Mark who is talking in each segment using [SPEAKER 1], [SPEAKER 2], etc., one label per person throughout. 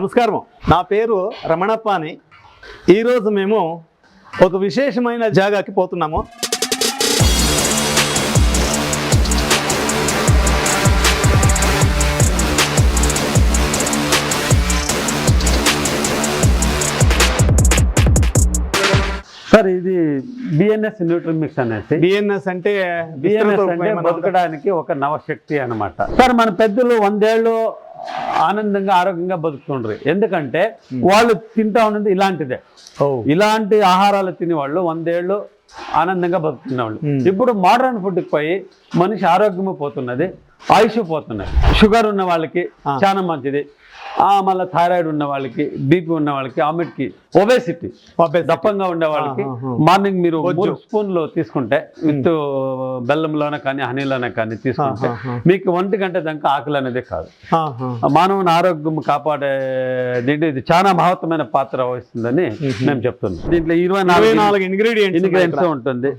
[SPEAKER 1] నమస్కారం, నా పేరు రమణప్ప అని. ఈరోజు మేము ఒక విశేషమైన జాగాకి పోతున్నాము.
[SPEAKER 2] సార్ ఇది బిఎన్ఎస్ న్యూట్రిమిక్స్ అనేసి.
[SPEAKER 1] బిఎన్ఎస్ అంటే
[SPEAKER 2] బతకడానికి ఒక నవశక్తి అన్నమాట. సార్ మన పెద్దలు 100 ఏళ్ళు ఆనందంగా ఆరోగ్యంగా బతుకుతుండ్రు. ఎందుకంటే వాళ్ళు తింటా ఉన్నది ఇలాంటిదే. ఇలాంటి ఆహారాలు తినే వాళ్ళు 100 ఏళ్ళు ఆనందంగా బతుకుతున్నవాళ్ళు. ఇప్పుడు మోడర్న్ ఫుడ్కి పోయి మనిషి ఆరోగ్యము పోతున్నది, ఆయుష్ పోతున్నది. షుగర్ ఉన్న వాళ్ళకి చాలా మంచిది, మళ్ళీ థైరాయిడ్ ఉన్న వాళ్ళకి, బీపీ ఉన్న వాళ్ళకి, ఆమెట్కి ఒబేసిటీ దప్పంగా ఉండే వాళ్ళకి మార్నింగ్ మీరు 3 స్పూన్లు తీసుకుంటే విత్ బెల్లంలోనే కానీ హనీలోనే కానీ తీసుకుంటే మీకు 1 గంట దాకా ఆకలి అనేది కాదు. మానవుని ఆరోగ్యం కాపాడే దీంట్లో ఇది చాలా మహత్తరమైన పాత్ర వహిస్తుందని మేము చెప్తున్నాం. దీంట్లో 24 ఇంగ్రీడియంట్స్ ఉంటుంది.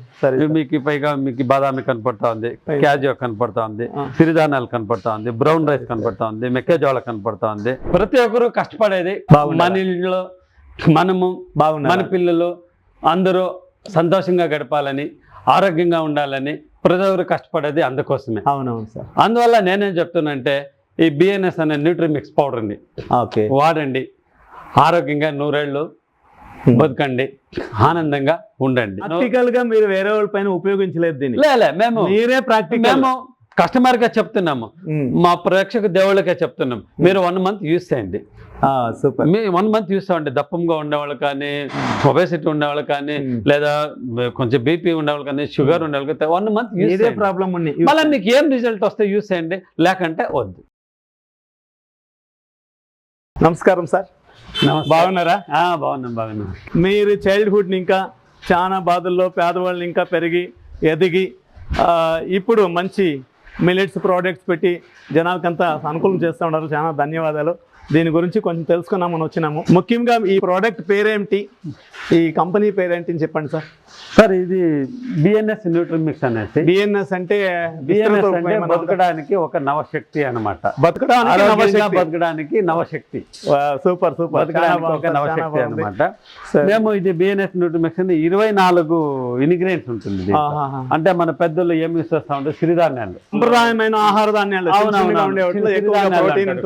[SPEAKER 2] మీకు పైగా మీకు బాదామి కనపడతా ఉంది, క్యాజియో కనపడతా ఉంది, సిరిధాన్యాలు కనపడతా ఉంది, బ్రౌన్ రైస్ కనపడతా ఉంది, మెక్కేజోళ కనపడతా ఉంది. ప్రతి ఒక్కరు కష్టపడేది మన ఇళ్ళలో మనము మన పిల్లలు అందరూ సంతోషంగా గడపాలని, ఆరోగ్యంగా ఉండాలని ప్రతి ఒక్కరు కష్టపడేది అందుకోసమే.
[SPEAKER 1] అవునవును సార్.
[SPEAKER 2] అందువల్ల నేనేం చెప్తున్నా ఈ బిఎన్ఎస్ అనే న్యూట్రిమిక్స్ పౌడర్ని వాడండి, ఆరోగ్యంగా 100 ఏళ్ళు బతకండి, ఆనందంగా ఉండండి.
[SPEAKER 1] ప్రాక్టికల్గా మీరు వేరే వాళ్ళ పైన ఉపయోగించలేదు దీన్ని.
[SPEAKER 2] మేము
[SPEAKER 1] మీరే ప్రాక్టికల్
[SPEAKER 2] కస్టమర్ గా చెప్తున్నాము, మా ప్రేక్షక దేవుళ్ళకే చెప్తున్నాము, మీరు 1 మంత్ యూస్ చేయండి.
[SPEAKER 1] సూపర్.
[SPEAKER 2] మీ 1 మంత్ యూస్ అవ్వండి. దప్పంగా ఉండేవాళ్ళు కానీ, ఒబేసిటీ ఉండేవాళ్ళు కానీ, లేదా కొంచెం బీపీ ఉండేవాళ్ళు కానీ, షుగర్ ఉండేవాళ్ళు కానీ 1 మంత్ యూస్
[SPEAKER 1] ప్రాబ్లం ఉంది.
[SPEAKER 2] మళ్ళీ మీకు ఏం రిజల్ట్ వస్తే యూస్ చేయండి, లేకంటే వద్దు.
[SPEAKER 1] నమస్కారం సార్, బాగున్నారా?
[SPEAKER 2] బాగున్నాం.
[SPEAKER 1] మీరు చైల్డ్హుడ్ని ఇంకా చాలా బాధల్లో పేదవాళ్ళని ఇంకా పెరిగి ఎదిగి ఇప్పుడు మంచి మిల్లెట్స్ ప్రోడక్ట్స్ పెట్టి జనాలకంతా అనుకూలం చేస్తూ ఉన్నారు. చాలా ధన్యవాదాలు. దీని గురించి కొంచెం తెలుసుకున్నామని వచ్చినాము. ముఖ్యంగా ఈ ప్రోడక్ట్ పేరేంటి, ఈ కంపెనీ పేరేంటి అని చెప్పండి సార్.
[SPEAKER 2] సార్ ఇది బిఎన్ఎస్ న్యూట్రిమిక్స్ అనేసి.
[SPEAKER 1] బిఎన్ఎస్ అంటే
[SPEAKER 2] బతకడానికి ఒక నవశక్తి అన్నమాట. బతకడానికి నవశక్తి.
[SPEAKER 1] Super super.
[SPEAKER 2] బతకడానికి ఒక నవశక్తి అన్నమాట. మేము ఇది బిఎన్ఎస్ న్యూట్రిమిక్స్ 24 ఇంగ్రీడియంట్స్ ఉంటుంది. అంటే మన పెద్దలు ఏమి యూస్ చేస్తా ఉంటే సిరిధాన్యాలు,
[SPEAKER 1] సంప్రదాయమైన ఆహార ధాన్యాలు,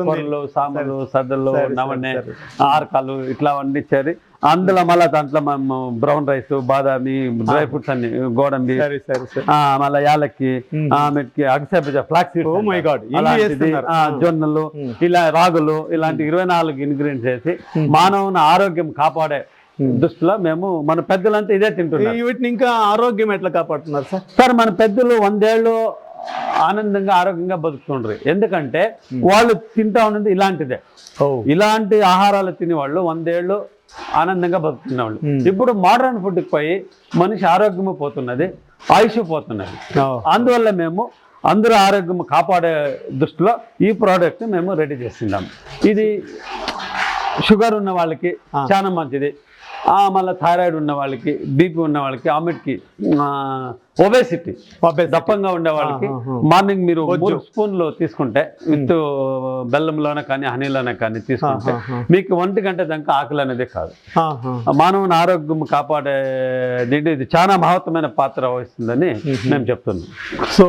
[SPEAKER 2] కొర్రలు, సామలు, సద్దలు, నవణె, ఆర్కాలు ఇట్లా వండించేది. అందులో మళ్ళీ దాంట్లో మేము brown rice, Badami, dry fruits అన్ని, గోడంబి, మళ్ళీ యాలక్కి, మెట్కి, అగసెబిజ, ఫ్లాక్స్ సీడ్స్, జొన్నలు, ఇలా రాగులు, ఇలాంటి 24 ఇంగ్రీడియంట్స్ వేసి మానవుని ఆరోగ్యం కాపాడే దృష్టిలో మేము మన పెద్దలంతా ఇదే తింటున్నాం.
[SPEAKER 1] వీటిని ఇంకా ఆరోగ్యం ఎట్లా కాపాడుతున్నారు సార్?
[SPEAKER 2] సార్ మన పెద్దలు 100 ఏళ్ళు ఆనందంగా ఆరోగ్యంగా బతుకుతుండ్రు. ఎందుకంటే వాళ్ళు తింటా ఉన్నది ఇలాంటిదే. ఇలాంటి ఆహారాలు తినేవాళ్ళు 100 ఏళ్ళు ఆనందంగా బతుకుతున్నవాళ్ళు. ఇప్పుడు మోడర్న్ ఫుడ్కి పోయి మనిషి ఆరోగ్యము పోతున్నది, ఆయుష్ పోతున్నది. అందువల్ల మేము అందరూ ఆరోగ్యం కాపాడే దృష్టిలో ఈ ప్రోడక్ట్ మేము రెడీ చేస్తున్నాము. ఇది షుగర్ ఉన్న వాళ్ళకి చాలా మంచిది, మళ్ళీ థైరాయిడ్ ఉన్న వాళ్ళకి, బీపీ ఉన్న వాళ్ళకి, ఆమెట్కి ఒబేసిటీ దప్పంగా ఉండే వాళ్ళకి మార్నింగ్ మీరు 3 స్పూన్లు తీసుకుంటే విత్ బెల్లంలోనే కానీ హనీలోనే కానీ తీసుకుంటే మీకు 1 గంట దాకా ఆకలి అనేది కాదు. మానవుని ఆరోగ్యం కాపాడే దీంట్లో ఇది చాలా మహత్తరమైన పాత్ర వహిస్తుందని మేము చెప్తున్నాం.
[SPEAKER 1] సో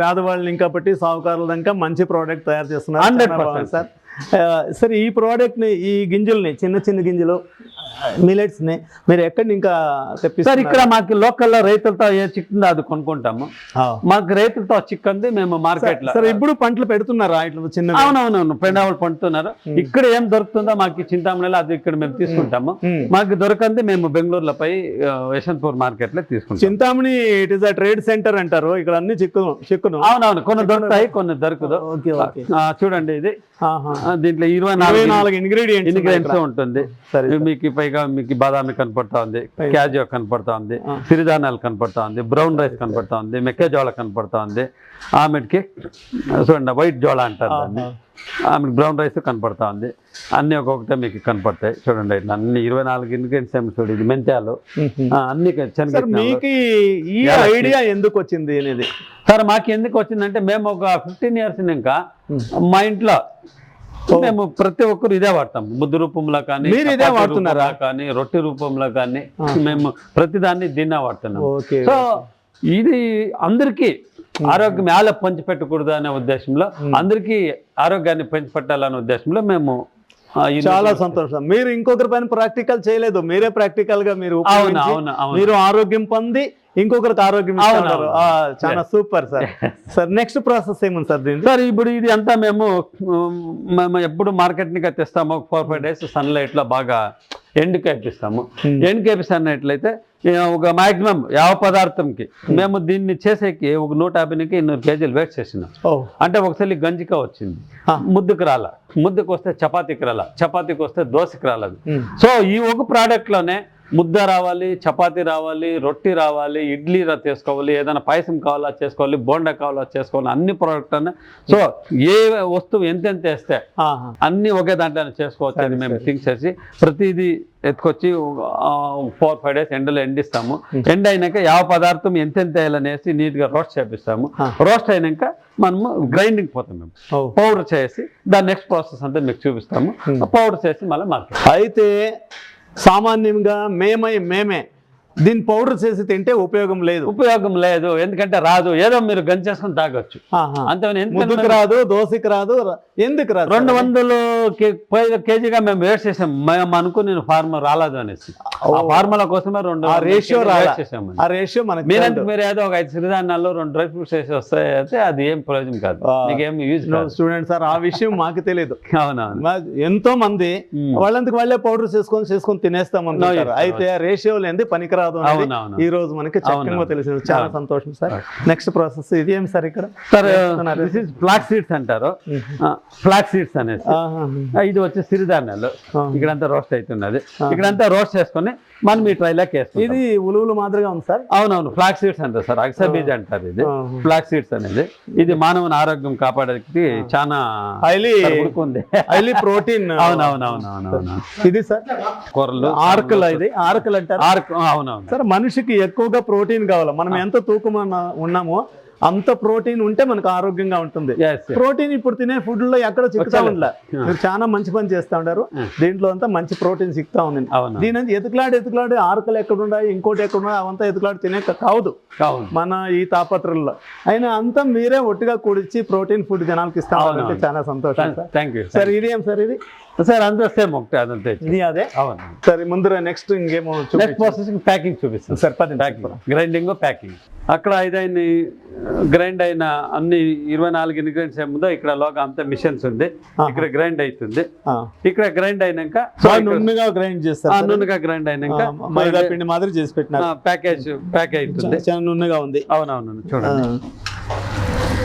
[SPEAKER 1] పేదవాళ్ళని ఇంకా బట్టి సాగుకారుల దాకా మంచి ప్రోడక్ట్ తయారు చేస్తున్నారు.
[SPEAKER 2] 100%
[SPEAKER 1] సార్. సరే, ఈ ప్రోడక్ట్ని, ఈ గింజల్ని, చిన్న చిన్న గింజలు మిల్లెట్స్ని మీరు ఎక్కడి ఇంకా తెప్పిస్తారు?
[SPEAKER 2] ఇక్కడ మాకు లోకల్లో రైతులతో ఏ చిక్కుందో అది కొనుక్కుంటాము. మాకు రైతులతో చిక్కంది మేము మార్కెట్ లో.
[SPEAKER 1] సరే, ఇప్పుడు పంటలు పెడుతున్నారా ఇట్లా చిన్న?
[SPEAKER 2] అవునవునవును, పెండావులు పండుతున్నారు. ఇక్కడ ఏం దొరుకుతుందో మాకు చింతామణిలో అది ఇక్కడ మేము తీసుకుంటాము. మాకు దొరకంది మేము బెంగళూరులో పోయి యశ్వంతపూర్ మార్కెట్ లో తీసుకుంటాం.
[SPEAKER 1] Chintamani it is a trade centre అంటారు, ఇక్కడ అన్ని చిక్కును.
[SPEAKER 2] అవునవును, కొన్ని దొరుకుతాయి, కొన్ని దొరకదు. చూడండి, ఇది దీంట్లో 24 ఇంగ్రీడియంట్స్ ఉంటుంది. మీకు పైగా మీకు బాదామి కనపడతా ఉంది, క్యాజియో కనపడతా ఉంది, సిరిధాన్యాలు కనపడతా ఉంది, బ్రౌన్ రైస్ కనపడతా ఉంది, మెక్కేజోళ కనపడతా ఉంది, ఆమెకి చూడండి వైట్ జోళ అంటారు దాన్ని, ఆమెకి బ్రౌన్ రైస్ కనపడతా ఉంది. అన్ని ఒక్కొక్కటే మీకు కనపడతాయి. చూడండి, ఇట్లా అన్ని 24 ఇంగ్రీడియంట్స్ చూడండి. ఇది మెంతాలు అన్ని.
[SPEAKER 1] మీకు ఈ ఐడియా ఎందుకు వచ్చింది అనేది?
[SPEAKER 2] సార్ మాకు ఎందుకు వచ్చిందంటే మేము ఒక 15 years ఇంకా మా ఇంట్లో మేము ప్రతి ఒక్కరు ఇదే వాడతాం. ముద్ద రూపంలో కానీ,
[SPEAKER 1] మీరు ఇదే
[SPEAKER 2] చపాతీ
[SPEAKER 1] వాడుతున్నారా?
[SPEAKER 2] రూపంలో కానీ, రొట్టె రూపంలో కానీ మేము ప్రతిదాన్ని దీన్నే వాడుతున్నాం.
[SPEAKER 1] ఓకే.
[SPEAKER 2] సో ఇది అందరికీ ఆరోగ్యం ఎలా పంచిపెట్టకూడదు అనే ఉద్దేశంలో, అందరికీ ఆరోగ్యాన్ని పంచిపెట్టాలనే ఉద్దేశంలో మేము
[SPEAKER 1] చాలా సంతోషం. మీరు ఇంకొకరి పైన ప్రాక్టికల్ చేయలేదు, మీరే ప్రాక్టికల్ గా మీరు ఉపయోగించి మీరు ఆరోగ్యం పొంది ఇంకొకరికి ఆరోగ్యం ఇస్తున్నారు. చాలా super sir. Sir next process ఏముంది సార్ దీనికి?
[SPEAKER 2] సార్ ఇప్పుడు ఇది అంతా మేము ఎప్పుడు మార్కెట్ని తెస్తాము, 4-5 days సన్లైట్ లో బాగా ఎండు కేపిస్తాము. ఎండు కేపిస్తున్నట్లయితే ఒక మాక్సిమం 50 పదార్థంకి మేము దీన్ని చేసేకి ఒక 150-200 kg వెయిట్ చేసినాం. అంటే ఒకసారి గంజిక వచ్చింది, ముద్దుకు రాల, ముద్దుకు వస్తే చపాతీకి రాల, చపాతీకి వస్తే దోశకి రాలేదు. సో ఈ ఒక ప్రోడక్ట్ లోనే ముద్ద రావాలి, చపాతీ రావాలి, రొట్టి రావాలి, ఇడ్లీ చేసుకోవాలి, ఏదైనా పాయసం కావాలా చేసుకోవాలి, బోండా కావాలా చేసుకోవాలి, అన్ని ప్రోడక్ట్ అనే. సో ఏ వస్తువు ఎంతెంత వేస్తే అన్ని ఒకే దాంట్లో చేసుకోవచ్చు అని మేము థింక్ చేసి ప్రతిదీ ఎత్తుకొచ్చి 4-5 days ఎండలో ఎండిస్తాము. ఎండ అయినాక 50 పదార్థం ఎంతెంత వేయాలనేసి నీట్గా రోస్ట్ చేపిస్తాము. రోస్ట్ అయినాక మనము గ్రైండింగ్ పోతాం, మేము పౌడర్ చేసి దాని నెక్స్ట్ ప్రాసెస్ అంతా మీకు చూపిస్తాము. పౌడర్ చేసి మళ్ళీ మార్కెట్.
[SPEAKER 1] అయితే సామాన్యంగా మేమే దీన్ని పౌడర్ చేసి తింటే ఉపయోగం లేదు,
[SPEAKER 2] ఎందుకంటే రాదు. ఏదో మీరు గంచేసుకొని తాగొచ్చు అంతే.
[SPEAKER 1] ఎందుకు రాదు? దోశకి రాదు, ఎందుకు రాదు?
[SPEAKER 2] 200 kgగా మేము వేస్ట్ చేసాం. మేము అనుకుని ఫార్మర్ రాలేదు అనేసి ఫార్ములా కోసమే 2
[SPEAKER 1] రేషియో
[SPEAKER 2] చేసాము.
[SPEAKER 1] ఆ రేషియో మనకి
[SPEAKER 2] మీరు ఏదో ఒక 5 సిరిధాన్యాలు 2 డ్రై ఫ్రూట్స్ వేసి వస్తాయి అయితే అది ఏం ప్రయోజనం కాదు, మీకేం యూజ్
[SPEAKER 1] స్టూడెంట్ సార్. ఆ విషయం మాకు తెలియదు.
[SPEAKER 2] అవునవును.
[SPEAKER 1] ఎంతో మంది వాళ్ళందుకు వాళ్ళే పౌడర్ చేసుకొని తినేస్తామన్నారు. అయితే రేషియో లేని పనికిరాదు. ఈ రోజు మనకి చక్కగా తెలిసింది. చాలా సంతోషం సార్. నెక్స్ట్ ప్రాసెస్ ఇది ఏం సార్? ఇక్కడ
[SPEAKER 2] ఫ్లాక్స్ సీడ్స్ అంటారు, ఫ్లాక్స్ సీడ్స్ అనేసి. ఇది వచ్చి సిరిధాన్యాలు. ఇక్కడంతా రోస్ట్ అవుతున్నది. ఇక్కడంతా రోస్ట్ చేసుకొని మనం ఈ ట్రైలాక్ వేస్తాం.
[SPEAKER 1] ఇది ఉలువులు మాదిరిగా ఉంది సార్.
[SPEAKER 2] అవునవును, ఫ్లాక్స్ సీడ్స్ అంటారు సార్, అక్సా బీజ్ అంటారు. ఇది ఫ్లాక్స్ సీడ్స్ అనేది ఇది మానవుని ఆరోగ్యం కాపాడేకి చాలా హైలీ ప్రోటీన్. అవునవునవునవును. ఇది సార్ కూరలు ఆర్కల్, ఇది ఆర్కల్ అంటారు. అవునవును సార్. మనిషికి ఎక్కువగా ప్రోటీన్ కావాలి. మనం ఎంత తూకం ఉన్నామో అంత ప్రోటీన్ ఉంటే మనకు ఆరోగ్యంగా ఉంటుంది. ప్రోటీన్ ఇప్పుడు తినే ఫుడ్ లో ఎక్కడ చిక్కుతా ఉండలే. మీరు చాలా మంచి పని చేస్తా ఉంటారు. దీంట్లో అంతా మంచి ప్రోటీన్ చిక్కుతా ఉంది. దీని ఎతుకులాడి ఆర్కలు ఎక్కడున్నాయి, ఇంకోటి ఎక్కడున్నాయి, అవంతా ఎతుకులాడి తినే కావదు మన ఈ తాపత్రంలో. అయినా అంతా మీరే ఒట్టిగా కూడిచ్చి ప్రోటీన్ ఫుడ్ జనాలకి ఇస్తా ఉంటే చాలా సంతోషం సార్. ఇది ఏం సార్? ఇది సార్ అంతా సేమ్ ఒకటి, అదంతా
[SPEAKER 1] ఇది అదే. అవును సరే. ముందు నెక్స్ట్ ఇంకేమో
[SPEAKER 2] ప్రాసెసింగ్ ప్యాకింగ్ చూపిస్తాను సార్. Grinding, packing. అక్కడ ఇదైన గ్రైండ్ అయిన అన్ని 24 ఇంగ్రీడియంట్స్ ఏముందో ఇక్కడ లోగా అంతా మిషన్స్ ఉంది. ఇక్కడ గ్రైండ్ అవుతుంది. ఇక్కడ గ్రైండ్ అయినాక
[SPEAKER 1] నున్నగా గ్రైండ్ చేస్తారు.
[SPEAKER 2] నున్నగా గ్రైండ్ అయినాక
[SPEAKER 1] మైదా పిండి మాదిరి చేసి పెట్టిన ప్యాక్
[SPEAKER 2] అవుతుంది.
[SPEAKER 1] చాలా నున్నగా ఉంది.
[SPEAKER 2] అవునవును, చూడండి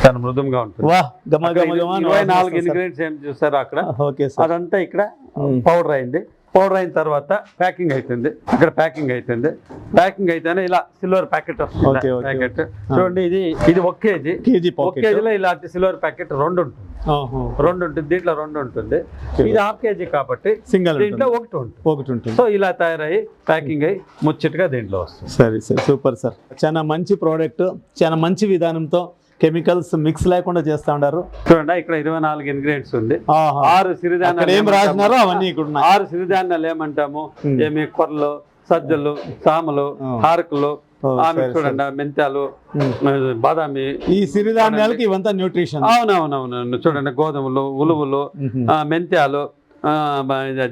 [SPEAKER 2] చాలా మృదుంగా ఉంటుంది. 24 ఇంగ్రీడియంట్స్ ఏం చూసారు అక్కడ. అదంతా ఇక్కడ పౌడర్ అయింది. పౌడర్ అయిన తర్వాత ప్యాకింగ్ అవుతుంది. ఇక్కడ ప్యాకింగ్ అవుతుంది. ప్యాకింగ్ అయితేనే ఇలా సిల్వర్ ప్యాకెట్ వస్తుంది. ప్యాకెట్ చూడండి, ఇది 1 kg. 1 kgలో ఇలాంటి సిల్వర్ ప్యాకెట్ 2 ఉంటుంది. 2 ఉంటుంది. దీంట్లో 2 ఉంటుంది. ఇది 1/2 kg కాబట్టి సింగిల్, దీంట్లో ఒకటి ఉంటుంది. సో ఇలా తయారయ్యి ప్యాకింగ్ అయ్యి ముచ్చటగా దీంట్లో వస్తుంది.
[SPEAKER 1] సరే సార్, సూపర్ సార్. చాలా మంచి ప్రోడక్ట్, చాలా మంచి విధానంతో కెమికల్స్ మిక్స్ లేకుండా చేస్తా ఉన్నారు.
[SPEAKER 2] చూడండి, ఇక్కడ 24 ఇంగ్రీడియంట్స్ ఉంది. 6 సిరిధాన్యాలు
[SPEAKER 1] అవన్నీ ఇక్కడ
[SPEAKER 2] 6 సిరిధాన్యాలు ఏమంటాము, ఏమి కొర్రలు, సజ్జలు, సామలు, హారకులు, చూడండి మెంతాలు, బాదామి.
[SPEAKER 1] ఈ సిరిధాన్యాలకి ఇవంతా న్యూట్రిషన్.
[SPEAKER 2] అవునవునవును. చూడండి, గోధుమలు, ఉలువలు, మెంతాలు,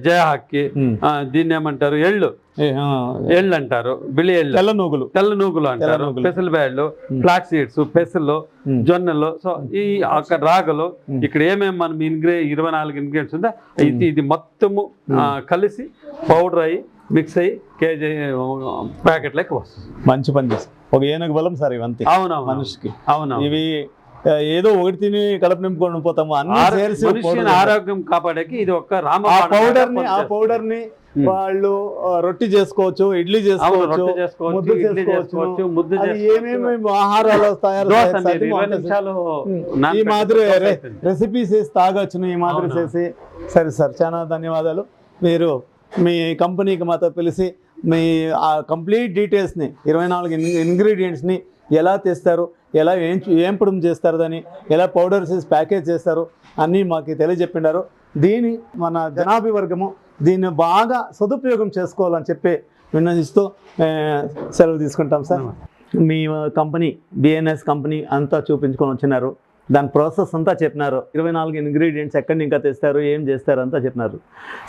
[SPEAKER 2] జయహాక్కి, దీన్ని ఏమంటారు, ఎళ్ళు అంటారు, బిಳಿ ఎళ్ళు, తెల్ల నూగులు అంటారు, పెసలు బ్యాడ్లు, ఫ్లాక్ సీడ్స్, పెసలు, జొన్నలు. సో ఈ అక్కడ రాగలు, ఇక్కడ ఏమేమి మనం 24 ఇంగ్రీడియంట్స్ ఉందో ఇది మొత్తము కలిసి పౌడర్ అయ్యి మిక్స్ అయ్యి కేజీ ప్యాకెట్లకి వస్తుంది.
[SPEAKER 1] మంచి పని చేస్తారు. ఒక ఏనుగు బలం సార్ ఇవంతా.
[SPEAKER 2] అవునవును
[SPEAKER 1] మనిషికి.
[SPEAKER 2] అవును,
[SPEAKER 1] ఇవి ఏదో ఒకటి తిని కడుపు నింపుకొని పోతాము.
[SPEAKER 2] ఆరోగ్యం కాపాడేకి ఇది ఒక
[SPEAKER 1] పౌడర్ ని వాళ్ళు రొట్టి చేసుకోవచ్చు, ఇడ్లీ చేసుకోవచ్చు, ముద్ద చేసుకోవచ్చు. ఏమేమి ఆహారాలు ఈ మాదిరి రెసిపీస్ వేసి తాగొచ్చును, ఈ మాదిరి చేసి. సరే సార్, చాలా ధన్యవాదాలు. మీరు మీ కంపెనీకి మాతో పిలిచి మీ ఆ కంప్లీట్ డీటెయిల్స్ని 24 ఇంగ్రీడియంట్స్ని ఎలా తెస్తారు, ఎలా ఏంపడం చేస్తారు, దాన్ని ఎలా పౌడర్ చేసి ప్యాకేజ్ చేస్తారు అన్నీ మాకు తెలియజెప్పినారు. దీని మన జనాభి వర్గము దీన్ని బాగా సదుపయోగం చేసుకోవాలని చెప్పి విన్నవిస్తూ సెలవు తీసుకుంటాం సార్. మీ కంపెనీ బిఎన్ఎస్ కంపెనీ అంతా చూపించుకొని వచ్చినారు, దాని ప్రాసెస్ అంతా చెప్పినారు, 24 ఇంగ్రీడియంట్స్ ఎక్కడి ఇంకా తెస్తారు, ఏం చేస్తారు అంతా చెప్పినారు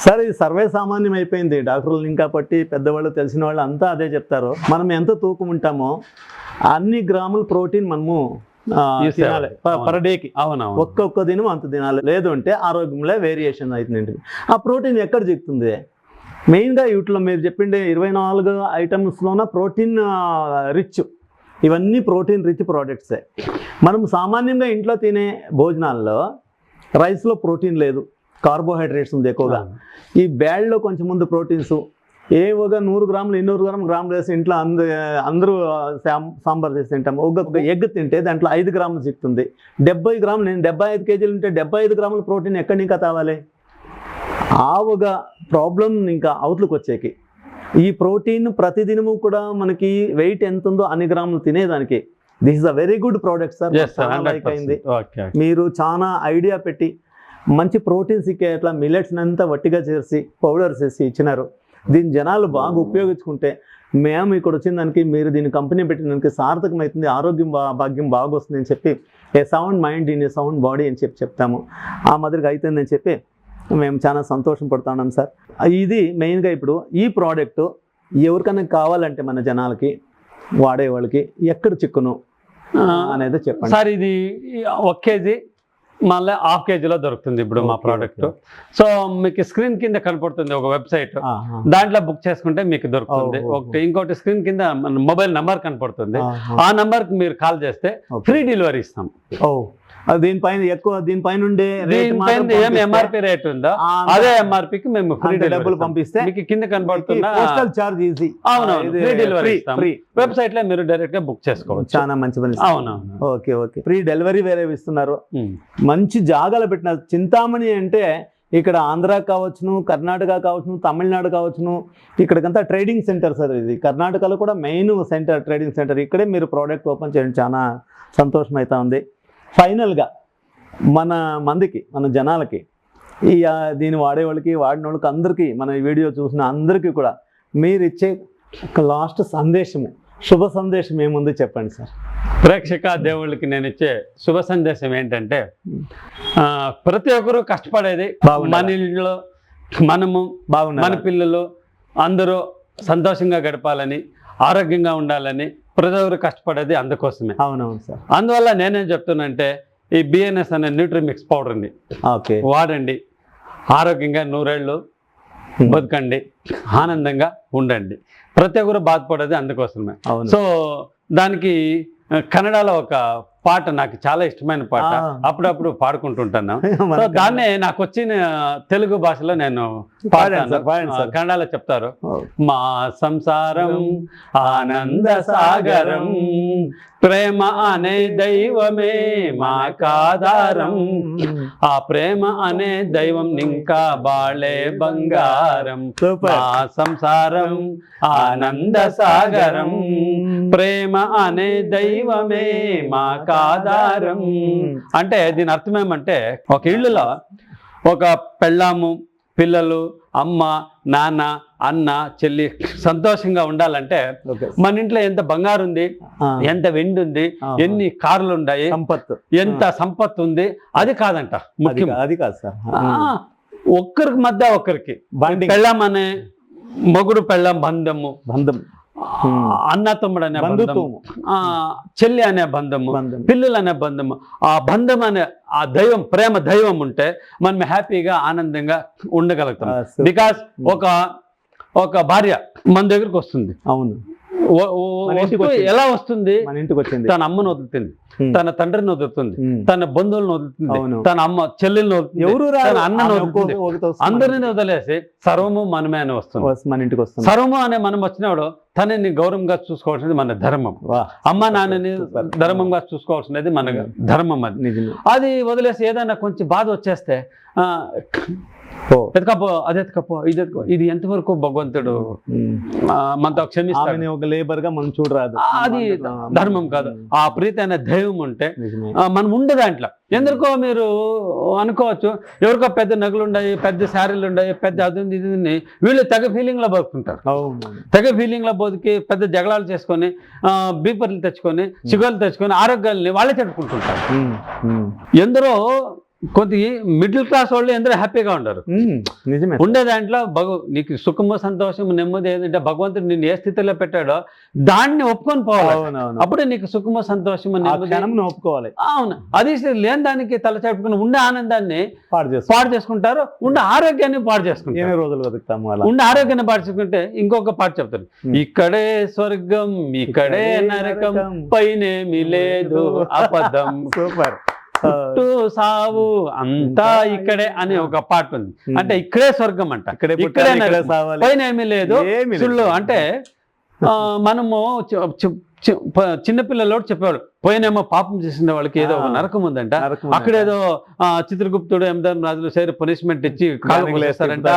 [SPEAKER 1] సార్. ఇది సర్వే సామాన్యం అయిపోయింది, డాక్టర్లు ఇంకా పట్టి పెద్దవాళ్ళు తెలిసిన వాళ్ళు అంతా అదే చెప్తారు. మనం ఎంత తూకం ఉంటామో అన్ని గ్రాముల ప్రోటీన్ మనము తినాలి పర్ డేకి.
[SPEAKER 2] అవునవును,
[SPEAKER 1] ఒక్కొక్క దినం అంత తినాలి, లేదు అంటే ఆరోగ్యంలో వేరియేషన్ అవుతుంది. ఆ ప్రోటీన్ ఎక్కడ చిక్కుతుంది? మెయిన్గా వీటిలో మీరు చెప్పిండే 24 ఐటమ్స్లోన ప్రోటీన్ రిచ్, ఇవన్నీ ప్రోటీన్ రిచ్ ప్రోడక్ట్సే. మనం సామాన్యంగా ఇంట్లో తినే భోజనాల్లో రైస్లో ప్రోటీన్ లేదు, కార్బోహైడ్రేట్స్ ఉంది ఎక్కువగా. ఈ బ్యాడ్లో కొంచెం ముందు ప్రోటీన్స్ ఏవోగా 100 గ్రాములు 200 గ్రాములు వేసి ఇంట్లో అందరూ సాంబార్ చేసి తింటాం. ఒక ఎగ్ తింటే దాంట్లో 5 గ్రాములు చిక్కుతుంది. 70 గ్రాములు, నేను 75 కేజీలు ఉంటే 75 గ్రాముల ప్రోటీన్ ఎక్కడి ఇంకా కావాలి? ఆ ఒక ప్రాబ్లం ఇంకా అవుట్లుకి వచ్చేకి ఈ ప్రోటీన్ ప్రతిదినము కూడా మనకి వెయిట్ ఎంత ఉందో అన్ని గ్రాములు తినేదానికి this is a very good product sir. Like అయింది, మీరు చాలా ఐడియా పెట్టి మంచి ప్రోటీన్స్ అట్లా మిల్లెట్స్ అంతా వట్టిగా చేసి పౌడర్స్ వేసి ఇచ్చినారు. దీన్ని జనాలు బాగా ఉపయోగించుకుంటే మేము ఇక్కడ వచ్చిన దానికి, మీరు దీన్ని కంపెనీ పెట్టిన దానికి సార్థకమవుతుంది, ఆరోగ్యం భాగ్యం బాగా వస్తుంది అని చెప్పి a sound mind in a sound body అని చెప్పి చెప్తాము. ఆ మాదిరిగా అవుతుందని చెప్పి మేము చాలా సంతోషం పడుతున్నాం సార్. ఇది మెయిన్గా ఇప్పుడు ఈ ప్రోడక్ట్ ఎవరికైనా కావాలంటే మన జనాలకి వాడేవాళ్ళకి ఎక్కడ చిక్కును అనేది చెప్పండి
[SPEAKER 2] సార్. ఇది 1 కేజీ మళ్ళీ హాఫ్ కేజీలో దొరుకుతుంది ఇప్పుడు మా ప్రోడక్ట్. సో మీకు స్క్రీన్ కింద కనపడుతుంది ఒక వెబ్సైట్, దాంట్లో బుక్ చేసుకుంటే మీకు దొరుకుతుంది ఒకటి. ఇంకోటి స్క్రీన్ కింద మొబైల్ నంబర్ కనపడుతుంది, ఆ నంబర్కి మీరు కాల్ చేస్తే ఫ్రీ డెలివరీ ఇస్తాం.
[SPEAKER 1] దీనిపైన ఎక్కువ దీనిపైన ఉండే
[SPEAKER 2] ఏం ఎంఆర్పి రేట్ ఉందో అదే ఎంఆర్పికి మేము ఫ్రీ డబ్బులు పంపిస్తే మీకు కింద కనబడుతున్న
[SPEAKER 1] పోస్టల్ చార్జ్ ఈజీ.
[SPEAKER 2] అవునవును, ఫ్రీ డెలివరీ వెబ్సైట్ లో మీరు డైరెక్ట్ గా బుక్ చేసుకోవచ్చు.
[SPEAKER 1] చాలా మంచి పని.
[SPEAKER 2] అవునవును,
[SPEAKER 1] ఓకే ఓకే. ఫ్రీ డెలివరీ వేరే ఇస్తున్నారు, మంచి జాగాలో పెట్టినారు. చింతామణి అంటే ఇక్కడ ఆంధ్ర కావచ్చును, కర్ణాటక కావచ్చును, తమిళనాడు కావచ్చును, ఇక్కడికంతా ట్రేడింగ్ సెంటర్ సార్. ఇది కర్ణాటకలో కూడా మెయిన్ సెంటర్, ట్రేడింగ్ సెంటర్. ఇక్కడే మీరు ప్రోడక్ట్ ఓపెన్ చేయడం చాలా సంతోషం అవుతా ఉంది. ఫైనల్గా మన మందికి, మన జనాలకి, ఈ దీన్ని వాడేవాళ్ళకి, వాడిన వాళ్ళకి అందరికీ, మన వీడియో చూసిన అందరికీ కూడా మీరు ఇచ్చే ఒక లాస్ట్ సందేశము, శుభ సందేశం ఏముంది చెప్పండి సార్.
[SPEAKER 2] ప్రేక్షక దేవుళ్ళకి నేను ఇచ్చే శుభ సందేశం ఏంటంటే, ప్రతి ఒక్కరూ కష్టపడేది మన ఇళ్ళలో మనము మన పిల్లలు అందరూ సంతోషంగా గడపాలని, ఆరోగ్యంగా ఉండాలని ప్రతి ఒక్కరు కష్టపడేది అందుకోసమే.
[SPEAKER 1] అవునవును సార్.
[SPEAKER 2] అందువల్ల నేనేం చెప్తున్నానంటే, ఈ బిఎన్ఎస్ అనే న్యూట్రిమిక్స్ పౌడర్ని వాడండి, ఆరోగ్యంగా 100 ఏళ్ళు బతకండి, ఆనందంగా ఉండండి. ప్రతి ఒక్కరు బాధపడేది అందుకోసమే. సో దానికి కన్నడలో ఒక పాట నాకు చాలా ఇష్టమైన పాట, అప్పుడప్పుడు పాడుకుంటుంటాను. సో దాన్నే నాకు వచ్చిన తెలుగు భాషలో నేను పాడాను. కన్నడలో చెప్తారు, మా సంసారం ఆనంద సాగరం, ప్రేమ అనే దైవమే మాకాధారం, ఆ ప్రేమ అనే దైవం ఇంకా బాళే బంగారం, మా సంసారం ఆనంద సాగరం, ప్రేమ అనే దైవమే మాకాధారం. అంటే దీని అర్థం ఏమంటే, ఒక ఇళ్ళలో ఒక పెళ్ళాము, పిల్లలు, అమ్మ, నాన్న, అన్న, చెల్లి సంతోషంగా ఉండాలంటే మన ఇంట్లో ఎంత బంగారు ఉంది, ఎంత వెండి ఉంది, ఎన్ని కార్లు ఉన్నాయి, సంపత్తు ఎంత సంపత్తు ఉంది, అది కాదంట ముఖ్యం.
[SPEAKER 1] అది కాదు సార్.
[SPEAKER 2] ఒక్కరికి మధ్య ఒక్కరికి పెళ్ళాం అనే మొగుడు పెళ్ళాం బంధం, అన్న తమ్ముడు అనే బంధము, చెల్లి అనే బంధము, పిల్లలు అనే బంధము, ఆ బంధం అనే ఆ దైవం, ప్రేమ దైవం ఉంటే మనం హ్యాపీగా ఆనందంగా ఉండగలుగుతాం. బికాస్ ఒక భార్య మన దగ్గరకు వస్తుంది.
[SPEAKER 1] అవును,
[SPEAKER 2] ఎలా వస్తుంది?
[SPEAKER 1] మన ఇంటికి వచ్చింది,
[SPEAKER 2] తన అమ్మను వదులుతుంది, తన తండ్రిని వదులుతుంది, తన బంధువులను వదులుతుంది, తన అమ్మ చెల్లెల్ని వదులుతుంది, తన అన్నను వదులుతుంది, అందరినీ వదిలేసి సర్వము మనమే అని వస్తుంది.
[SPEAKER 1] మన ఇంటికి వస్తుంది.
[SPEAKER 2] సర్వము అనే మనం వచ్చినప్పుడు తనని గౌరవంగా చూసుకోవాల్సింది మన ధర్మం. అమ్మ నాన్నని ధర్మంగా చూసుకోవాల్సినది మన ధర్మం. అది వదిలేసి ఏదైనా కొంచెం బాధ వచ్చేస్తే ఎత్తుకపో, అది ఎత్తుకపో, ఇది ఎంతవరకు భగవంతుడు మనతో క్షమిస్తాడు?
[SPEAKER 1] ఒక లేబర్ గా మనం చూడరాదు,
[SPEAKER 2] అది ధర్మం కాదు. ఆ ప్రీతి అనే దైవం ఉంటే మనం ఉండే దాంట్లో ఎందుకో మీరు అనుకోవచ్చు, ఎవరికో పెద్ద నగలు ఉన్నాయి, పెద్ద శారీలు ఉన్నాయి, పెద్ద అది ఉంది, ఇది ఉంది, వీళ్ళు తెగ ఫీలింగ్లో బతుకుంటారు. తెగ ఫీలింగ్లో బతికి పెద్ద జగడాలు చేసుకొని బీపర్లు తెచ్చుకొని షుగర్లు తెచ్చుకొని ఆరోగ్యాలని వాళ్ళే చెప్పుకుంటుంటారు. ఎందరో కొంత మిడిల్ క్లాస్ వాళ్ళు ఎందరో హ్యాపీగా ఉండరు.
[SPEAKER 1] నిజమే.
[SPEAKER 2] ఉండే దాంట్లో నీకు సుఖము సంతోషము నెమ్మది ఏంటంటే భగవంతుడు నిన్ను ఏ స్థితిలో పెట్టాడో దాన్ని ఒప్పుకొని పోవాలి. అప్పుడే నీకు సుఖము సంతోషము నెమ్మది
[SPEAKER 1] ఒప్పుకోవాలి.
[SPEAKER 2] అవును, అది లేని దానికి తలచాపుకుని ఉండే ఆనందాన్ని పాడు చేసుకుంటారు, ఉండే ఆరోగ్యాన్ని పాడు చేసుకుంటారు.
[SPEAKER 1] రోజులు బతుకుతాము
[SPEAKER 2] ఉండే ఆరోగ్యాన్ని పాడు చేసుకుంటే ఇంకొక పాట చెప్తారు, ఇక్కడే స్వర్గం ఇక్కడే నరకం పైనేమి లేదు అబద్ధం.
[SPEAKER 1] సూపర్.
[SPEAKER 2] పుట్టు సావు అంతా ఇక్కడే అనే ఒక పాట ఉంది. అంటే ఇక్కడే స్వర్గం అంట, ఇక్కడే పైన ఏమీ లేదు సుళ్ళు. అంటే మనము చిన్నపిల్లలు చెప్పేవాళ్ళు, పోయినేమో పాపం చేసిన వాళ్ళకి ఏదో ఒక నరకం ఉందంట, అక్కడేదో చిత్రగుప్తుడు యమధర్మ రాజులు సరే పనిష్మెంట్ ఇచ్చి కాలు కోసేస్తారంట,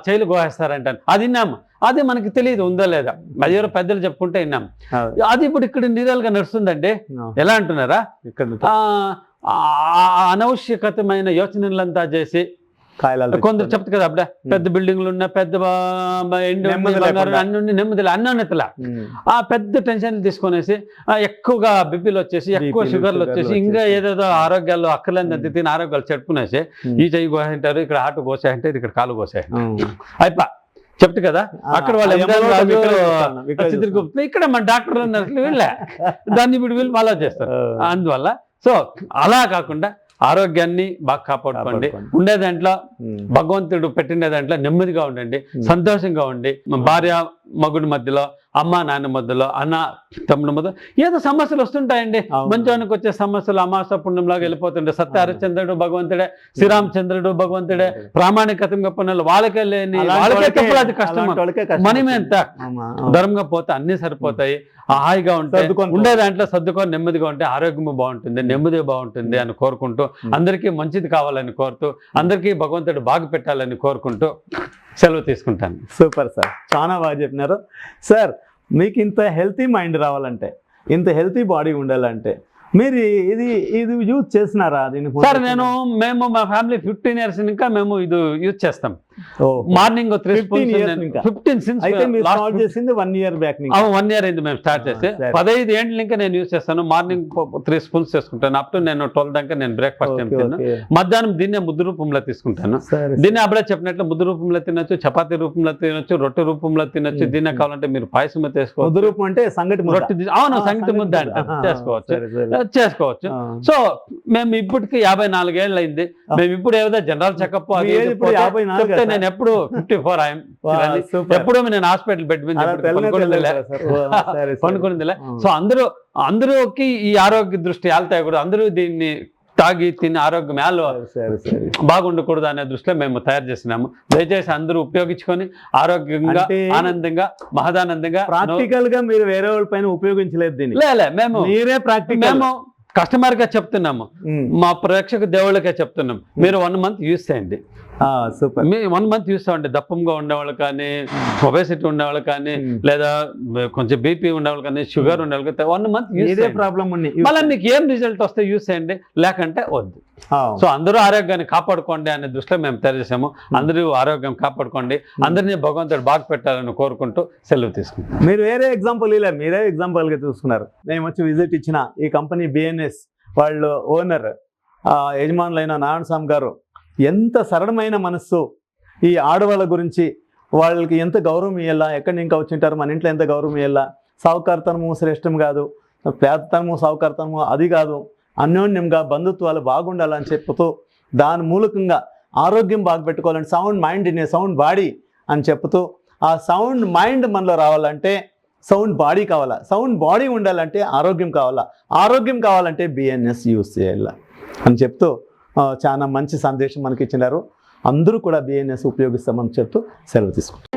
[SPEAKER 2] చైలు కోసేస్తారంట. అది విన్నాము, అది మనకి తెలియదు ఉందా లేదా, అది ఎవరో పెద్దలు చెప్పుకుంటే విన్నాము. అది ఇప్పుడు ఇక్కడ నిరాలుగా నడుస్తుందండి. ఎలా అంటున్నారా, అనవశ్యకతమైన యోచనలంతా చేసి కొందరు చెప్తారు కదా, అప్పుడే పెద్ద బిల్డింగ్లు ఉన్న పెద్ద అన్ని నెమ్మదిలే అన్యోన్యతల ఆ పెద్ద టెన్షన్లు తీసుకొనేసి ఎక్కువగా బిపిలు వచ్చేసి ఎక్కువ షుగర్లు వచ్చేసి ఇంకా ఏదేదో ఆరోగ్యాల్లో అక్కర్లేని తిని ఆరోగ్యాలు చెప్పుకునేసి ఈ చెయ్యి కోసేంటారు, ఇక్కడ ఆటో కోసేంటారు, ఇక్కడ కాలు కోసేంటారు. అయిపో చెప్తా కదా, అక్కడ వాళ్ళు చిత్రగుప్తులు, ఇక్కడ మన డాక్టర్లు నర్సులు వీళ్ళే దాన్ని ఇప్పుడు వీళ్ళు ఫాలో చేస్తారు. అందువల్ల సో అలా కాకుండా ఆరోగ్యాన్ని బాగా కాపాడుకోండి. ఉండే దాంట్లో భగవంతుడు పెట్టిన దాంట్లో నెమ్మదిగా ఉండండి, సంతోషంగా ఉండి, భార్య మగుడి మధ్యలో, అమ్మ నాన్న మధ్యలో, అన్న తమ్ముడి మధ్యలో ఏదో సమస్యలు వస్తుంటాయండి. మంచానికి వచ్చే సమస్యలు అమాస పుణ్యంలాగా వెళ్ళిపోతుండే. సత్య హరిశ్చంద్రుడు భగవంతుడే, శ్రీరామచంద్రుడు భగవంతుడే, ప్రామాణికతంగా పనులు వాళ్ళకే లేని వాళ్ళకే తప్పులు, అది కష్టం. మనమే ఎంత ధర్మంగా పోతే అన్ని సరిపోతాయి, హాయిగా ఉంటే ఉండే దాంట్లో సర్దుకొని నెమ్మదిగా ఉంటే ఆరోగ్యం బాగుంటుంది, నెమ్మది బాగుంటుంది అని కోరుకుంటూ, అందరికీ మంచిది కావాలని కోరుతూ, అందరికీ భగవంతుడు బాగు పెట్టాలని కోరుకుంటూ సెలవు తీసుకుంటాను.
[SPEAKER 1] సూపర్ సార్, చాలా బాగా చెప్పినారు సార్. మీకు ఇంత హెల్తీ మైండ్ రావాలంటే, ఇంత హెల్తీ బాడీ ఉండాలంటే మీరు ఇది యూజ్ చేస్తున్నారా దీన్ని?
[SPEAKER 2] సార్ మేము మా ఫ్యామిలీ 15 years ఇంకా మేము ఇది యూజ్ చేస్తాం. మార్నింగ్
[SPEAKER 1] 1 year బ్యాక్
[SPEAKER 2] 1 year అయింది మేము స్టార్ట్ చేస్తే. 15 ఏళ్ళ ఇంకా నేను యూజ్ చేస్తాను. మార్నింగ్ 3 spoons చేసుకుంటాను. అప్ టు నేను 12 దాకా నేను బ్రేక్ఫాస్ట్ తింటాను. మధ్యాహ్నం దీన్నే ముద్దు రూపంలో తీసుకుంటాను. దీన్ని అప్పుడే చెప్పినట్లు ముద్దు రూపంలో తినొచ్చు, చపాతీ రూపంలో తినొచ్చు, రొట్టె రూపంలో తినొచ్చు. దీన్నే కావాలంటే మీరు పాయసం చేసుకోవచ్చు.
[SPEAKER 1] ముద్దు రూపం అంటే సంగటి
[SPEAKER 2] రొట్టె, అవును సంగటి ముద్ద చేసుకోవచ్చు. సో మేము ఇప్పటికి 54 ఏళ్ళు అయింది. మేము ఇప్పుడు ఏదో జనరల్ చెకప్ నేను ఎప్పుడు 54 ఎప్పుడు నేను హాస్పిటల్ బెడ్ మీద పనుకునిదిలే. సో అందరూకి ఈ ఆరోగ్య దృష్టి వెళ్తాయి కూడా, అందరూ దీన్ని తాగి తిని ఆరోగ్యం బాగుండకూడదు అనే దృష్టిలో మేము తయారు చేసినాము. దయచేసి అందరూ ఉపయోగించుకొని ఆరోగ్యంగా, ఆనందంగా, మహదానందంగా.
[SPEAKER 1] ప్రాక్టికల్ గా మీరు వేరే వాళ్ళ పైన ఉపయోగించలేదు దీన్ని?
[SPEAKER 2] మేము
[SPEAKER 1] మీరే ప్రాక్టికల్,
[SPEAKER 2] మేము కస్టమర్ గా చెప్తున్నాము, మా ప్రేక్షక దేవుళ్ళకే చెప్తున్నాం, మీరు 1 month యూజ్ చేయండి.
[SPEAKER 1] సూపర్.
[SPEAKER 2] మీ 1 month యూస్ అవ్వండి. దప్పంగా ఉండేవాళ్ళు కానీ, ఒబేసిటీ ఉండేవాళ్ళు కానీ, లేదా కొంచెం బీపీ ఉండేవాళ్ళు కానీ, షుగర్ ఉండేవాళ్ళు కానీ 1 month యూస్
[SPEAKER 1] ప్రాబ్లం
[SPEAKER 2] మళ్ళీ మీకు ఏం రిజల్ట్ వస్తే యూస్ చేయండి, లేకంటే వద్దు. సో అందరూ ఆరోగ్యాన్ని కాపాడుకోండి అనే దృష్టిలో మేము తయారు చేసాము. అందరూ ఆరోగ్యం కాపాడుకోండి, అందరినీ భగవంతుడు బాగా పెట్టాలని కోరుకుంటూ సెలవు తీసుకుంటాం.
[SPEAKER 1] మీరు వేరే ఎగ్జాంపుల్ ఇలా మీరే ఎగ్జాంపుల్గా చూసుకున్నారు. మేము వచ్చి విజిట్ ఇచ్చిన ఈ కంపెనీ బిఎన్ఎస్ వాళ్ళు ఓనర్ యజమానులైన నారాయణ స్వామి గారు ఎంత సరళమైన మనస్సు, ఈ ఆడవాళ్ళ గురించి వాళ్ళకి ఎంత గౌరవం ఇవ్వాలా, ఎక్కడి ఇంకా వచ్చింటారు, మన ఇంట్లో ఎంత గౌరవం ఇవ్వాలా, సావుకారితనము శ్రేష్టం కాదు, పేదతనము సావుకారితనము అది కాదు, అన్యోన్యంగా బంధుత్వాలు బాగుండాలని చెప్తూ దాని మూలకంగా ఆరోగ్యం బాగా పెట్టుకోవాలంటే sound mind in a sound body అని చెప్తూ, ఆ సౌండ్ మైండ్ మనలో రావాలంటే సౌండ్ బాడీ కావాలా, సౌండ్ బాడీ ఉండాలంటే ఆరోగ్యం కావాలా, ఆరోగ్యం కావాలంటే బిఎన్ఎస్ యూస్ చేయాలా అని చెప్తూ చాలా మంచి సందేశం మనకి ఇచ్చినారు. అందరూ కూడా బిఎన్ఎస్ ఉపయోగిస్తామని చెప్తూ సెలవు తీసుకుంటాం.